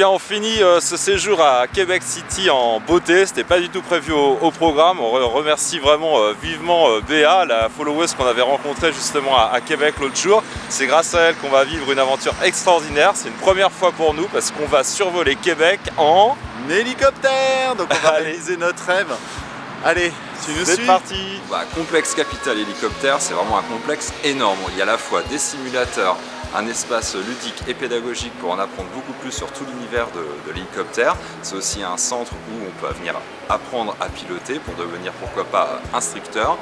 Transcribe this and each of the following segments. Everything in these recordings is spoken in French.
on finit ce séjour à Québec City en beauté. C'était pas du tout prévu au programme. On remercie vraiment vivement Béa, la followeuse qu'on avait rencontrée justement à Québec l'autre jour. C'est grâce à elle qu'on va vivre une aventure extraordinaire. C'est une première fois pour nous parce qu'on va survoler Québec en hélicoptère. Donc on va réaliser notre rêve. Allez, tu nous suis. C'est parti. Complexe Capital Hélicoptère, c'est vraiment un complexe énorme. Il y a à la fois des simulateurs, un espace ludique et pédagogique pour en apprendre beaucoup plus sur tout l'univers de l'hélicoptère. C'est aussi un centre où on peut venir apprendre à piloter pour devenir pourquoi pas instructeur.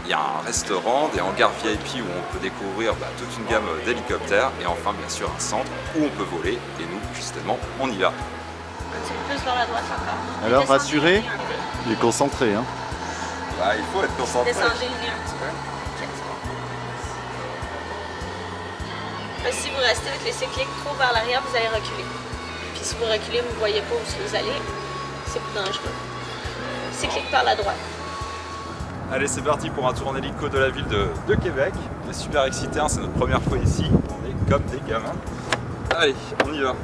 Il y a un restaurant, des hangars VIP où on peut découvrir toute une gamme d'hélicoptères et enfin bien sûr un centre où on peut voler et nous justement on y va. Plus vers la droite encore. Alors rassuré, il est concentré. Hein. Il faut être concentré. Descendez le nez un petit peu. Si vous restez avec les cycliques trop vers l'arrière, vous allez reculer. Puis si vous reculez, vous ne voyez pas où vous allez, c'est plus dangereux. Cyclique par la droite. Allez, c'est parti pour un tour en hélico de la ville de Québec. On est super excités, c'est notre première fois ici. On est comme des gamins. Allez, on y va.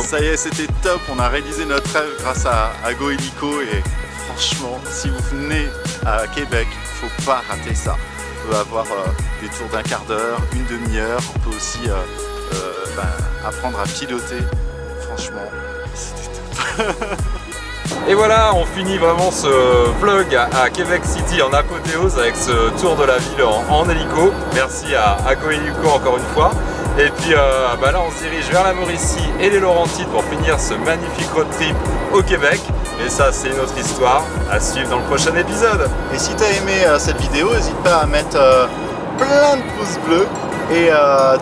Ça y est, c'était top, on a réalisé notre rêve grâce à Go Hélico et franchement, si vous venez à Québec, il ne faut pas rater ça. On peut avoir des tours d'un quart d'heure, une demi-heure, on peut aussi apprendre à piloter. Franchement, c'était top. Et voilà, on finit vraiment ce vlog à Québec City en apothéose avec ce tour de la ville en hélico. Merci à Go Hélico encore une fois. Et puis là on se dirige vers la Mauricie et les Laurentides pour finir ce magnifique road trip au Québec. Et ça c'est une autre histoire à suivre dans le prochain épisode. Et si tu as aimé cette vidéo, n'hésite pas à mettre plein de pouces bleus. Et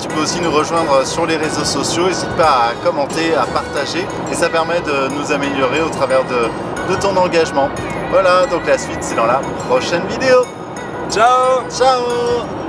tu peux aussi nous rejoindre sur les réseaux sociaux, n'hésite pas à commenter, à partager. Et ça permet de nous améliorer au travers de ton engagement. Voilà, donc la suite c'est dans la prochaine vidéo. Ciao! Ciao!